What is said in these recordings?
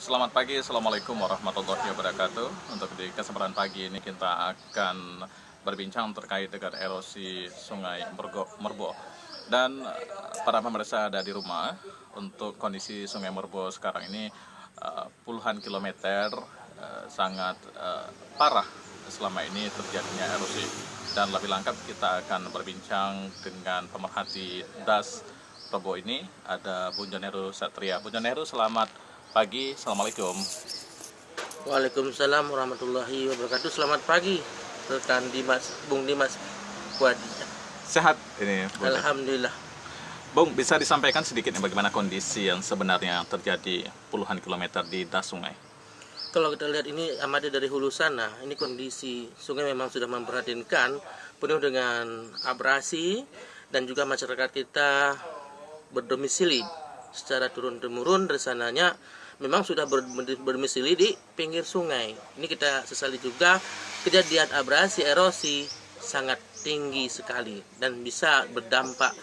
Selamat pagi, Assalamualaikum warahmatullahi wabarakatuh. Untuk di kesempatan pagi ini kita akan berbincang terkait dengan erosi Sungai Merbo. Dan para pemirsa ada di rumah, untuk kondisi Sungai Merbo sekarang ini puluhan kilometer sangat parah selama ini terjadinya erosi. Dan lebih lengkap kita akan berbincang dengan pemerhati Das Rebo ini, ada Bung John Heru Satria. Bung John Heru, selamat pagi, Assalamualaikum. Waalaikumsalam warahmatullahi wabarakatuh. Selamat pagi rekan Bung Dimas Wadi. Sehat ini, Bung? Alhamdulillah. Bung, bisa disampaikan sedikit bagaimana kondisi yang sebenarnya terjadi puluhan kilometer di Das Sungai? Kalau kita lihat ini amati dari hulu sana, ini kondisi sungai memang sudah memprihatinkan, penuh dengan abrasi, dan juga masyarakat kita berdomisili secara turun-temurun dari sananya memang sudah berdomisili di pinggir sungai. Ini kita sesali juga kejadian abrasi, erosi sangat tinggi sekali dan bisa berdampak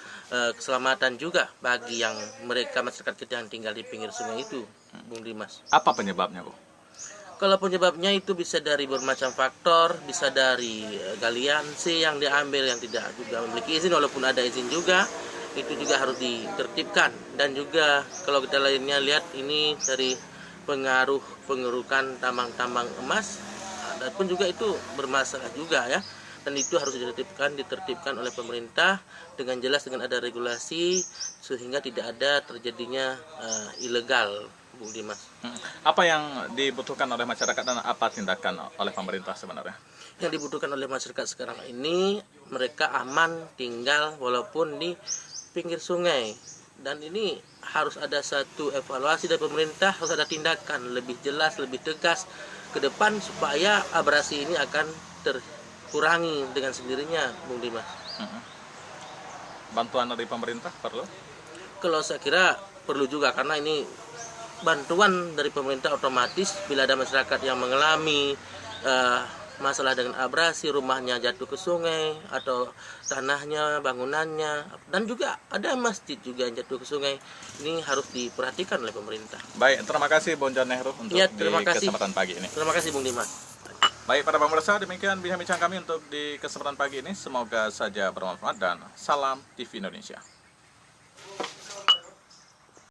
keselamatan juga bagi yang masyarakat kita yang tinggal di pinggir sungai itu, Bung Dimas. Apa penyebabnya, Bung? Kalau penyebabnya itu bisa dari bermacam faktor, bisa dari galiansi yang diambil yang tidak juga memiliki izin, walaupun ada izin juga, itu juga harus ditertibkan. Dan juga kalau kita lainnya lihat ini dari pengaruh pengerukan tambang-tambang emas, dan pun juga itu bermasalah juga ya. Dan itu harus ditertibkan oleh pemerintah dengan jelas, dengan ada regulasi sehingga tidak ada terjadinya ilegal, Bung Dimas. Apa yang dibutuhkan oleh masyarakat dan apa tindakan oleh pemerintah sebenarnya? Yang dibutuhkan oleh masyarakat sekarang ini, mereka aman tinggal walaupun di pinggir sungai, dan ini harus ada satu evaluasi dari pemerintah, harus ada tindakan lebih jelas, lebih tegas ke depan supaya abrasi ini akan terkurangi dengan sendirinya, Bung Dimas. Bantuan dari pemerintah perlu? Kalau saya kira perlu juga, karena ini bantuan dari pemerintah otomatis bila ada masyarakat yang mengalami masalah dengan abrasi, rumahnya jatuh ke sungai atau tanahnya, bangunannya, dan juga ada masjid juga yang jatuh ke sungai, ini harus diperhatikan oleh pemerintah. Baik, terima kasih Bung John Heru untuk kesempatan pagi ini. Terima kasih Bung Dimas. Baik, para pemirsa, demikian bincang kami untuk di kesempatan pagi ini. Semoga saja bermanfaat dan salam TV Indonesia.